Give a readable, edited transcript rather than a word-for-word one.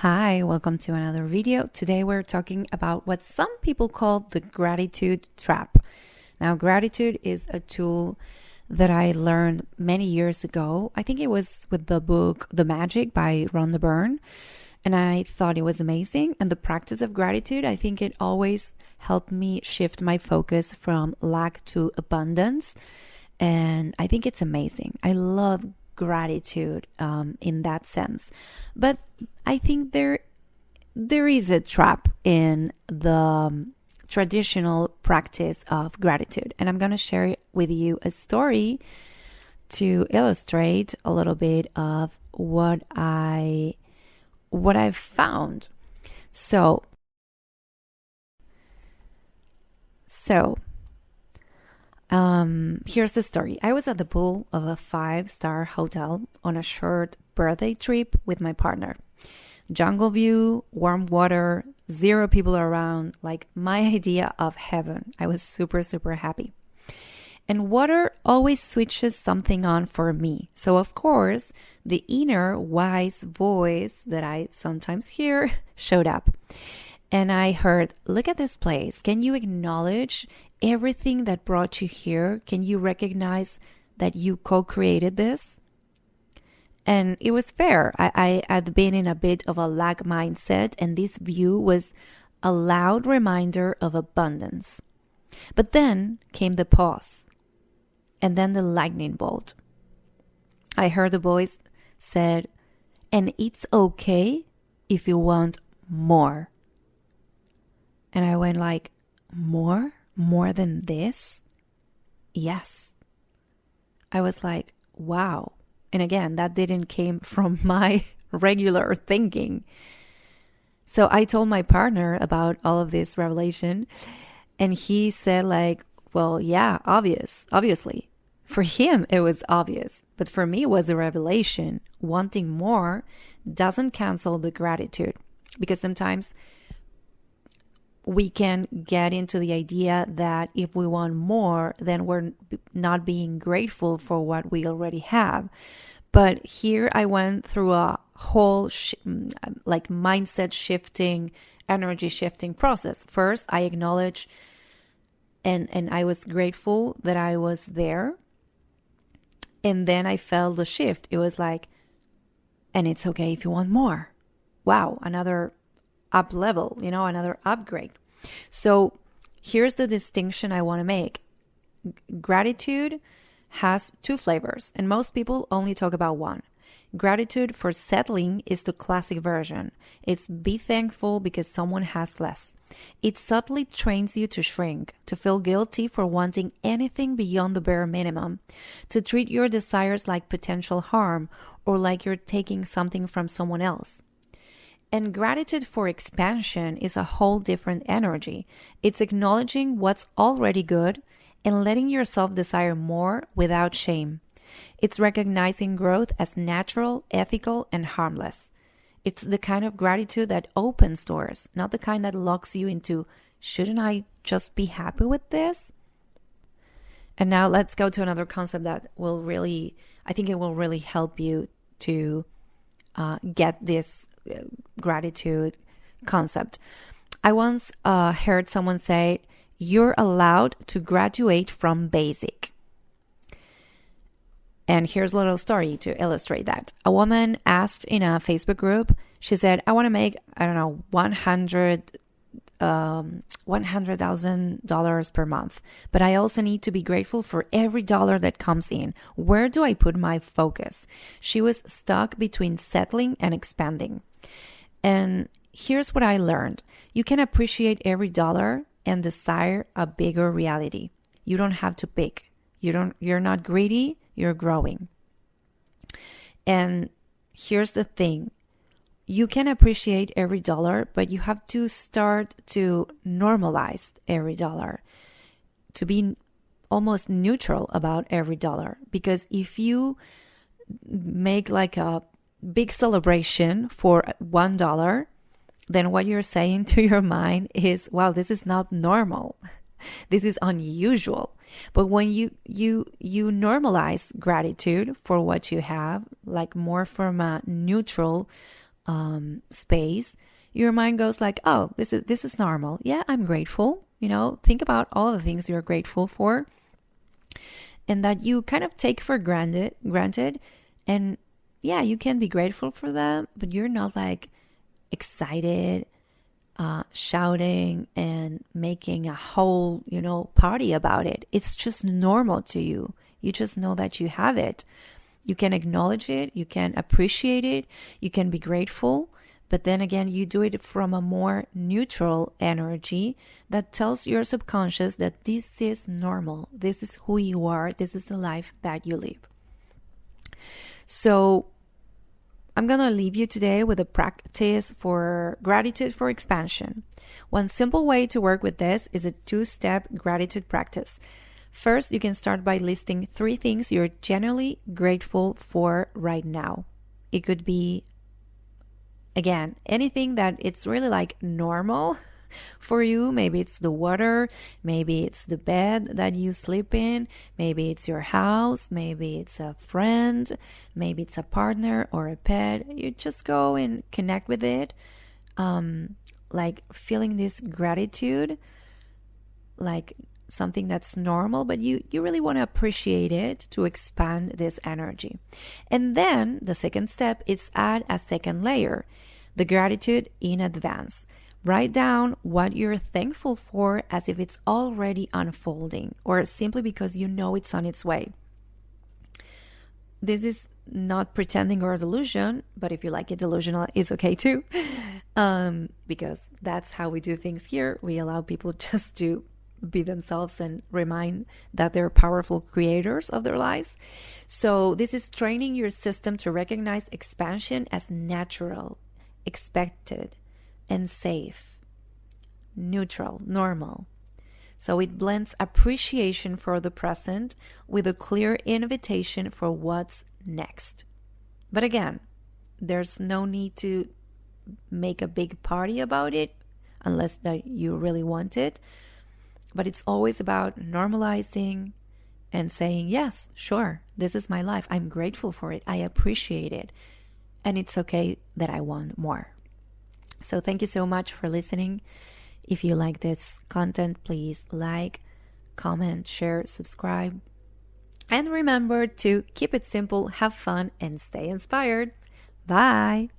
Hi, welcome to another video. Today we're talking about what some people call the gratitude trap. Now, gratitude is a tool that I learned many years ago. I think it was with the book The Magic by Rhonda Byrne, and I thought it was amazing. And the practice of gratitude, I think it always helped me shift my focus from lack to abundance. And I think it's amazing. I love gratitude in that sense. But I think there is a trap in the traditional practice of gratitude. And I'm going to share with you a story to illustrate a little bit of what I've found. So here's the story. I was at the pool of a 5-star hotel on a short birthday trip with my partner. Jungle view, warm water, 0 people around, like my idea of heaven. I was super, super happy. And water always switches something on for me. So of course, the inner wise voice that I sometimes hear showed up. And I heard, look at this place. Can you acknowledge everything that brought you here? Can you recognize that you co-created this? And it was fair. I had been in a bit of a lack mindset, and this view was a loud reminder of abundance. But then came the pause, and then the lightning bolt. I heard the voice said, and it's okay if you want more. And I went like, more? More than this? Yes. I was like, wow. And again, that didn't came from my regular thinking. So I told my partner about all of this revelation, and he said like, well, yeah, obviously. For him, it was obvious. But for me, it was a revelation. Wanting more doesn't cancel the gratitude, because sometimes we can get into the idea that if we want more, then we're not being grateful for what we already have. But here I went through a whole mindset shifting, energy shifting process. First, I acknowledged and I was grateful that I was there. And then I felt the shift. It was like, and it's okay if you want more. Wow, another up level, another upgrade. So here's the distinction I want to make. Gratitude has 2 flavors, and most people only talk about one. Gratitude for settling is the classic version. It's be thankful because someone has less. It subtly trains you to shrink, to feel guilty for wanting anything beyond the bare minimum, to treat your desires like potential harm or like you're taking something from someone else. And gratitude for expansion is a whole different energy. It's acknowledging what's already good and letting yourself desire more without shame. It's recognizing growth as natural, ethical, and harmless. It's the kind of gratitude that opens doors, not the kind that locks you into, shouldn't I just be happy with this? And now let's go to another concept that I think it will really help you to get this gratitude concept. I once heard someone say, you're allowed to graduate from basic. And here's a little story to illustrate that. A woman asked in a Facebook group, she said, I want to make, $100,000 per month, but I also need to be grateful for every dollar that comes in. Where do I put my focus? She was stuck between settling and expanding. And here's what I learned. You can appreciate every dollar and desire a bigger reality. You don't have to pick. You're not greedy, you're growing. And here's the thing. You can appreciate every dollar, but you have to start to normalize every dollar, to be almost neutral about every dollar. Because if you make like a big celebration for $1, then what you're saying to your mind is, wow, this is not normal. This is unusual. But when you normalize gratitude for what you have, like more from a neutral space, your mind goes like, oh, this is normal. Yeah, I'm grateful. Think about all the things you're grateful for, and that you kind of take for granted. And yeah, you can be grateful for them, but you're not like excited, shouting and making a whole, party about it. It's just normal to you. You just know that you have it. You can acknowledge it, you can appreciate it, you can be grateful, but then again, you do it from a more neutral energy that tells your subconscious that this is normal, this is who you are, this is the life that you live. So I'm going to leave you today with a practice for gratitude for expansion. One simple way to work with this is a 2-step gratitude practice. First, you can start by listing 3 things you're genuinely grateful for right now. It could be, again, anything that it's really like normal for you. Maybe it's the water, maybe it's the bed that you sleep in, maybe it's your house, maybe it's a friend, maybe it's a partner or a pet. You just go and connect with it, like feeling this gratitude, like something that's normal, but you really want to appreciate it to expand this energy. And then the second step is add a second layer, the gratitude in advance. Write down what you're thankful for as if it's already unfolding, or simply because you know it's on its way. This is not pretending or delusion, but if you like it delusional, it's okay too. Because that's how we do things here. We allow people just to be themselves and remind that they're powerful creators of their lives. So this is training your system to recognize expansion as natural, expected, and safe, neutral, normal. So it blends appreciation for the present with a clear invitation for what's next. But again, there's no need to make a big party about it unless that you really want it. But it's always about normalizing and saying, yes, sure, this is my life. I'm grateful for it. I appreciate it. And it's okay that I want more. So thank you so much for listening. If you like this content, please like, comment, share, subscribe. And remember to keep it simple, have fun, and stay inspired. Bye.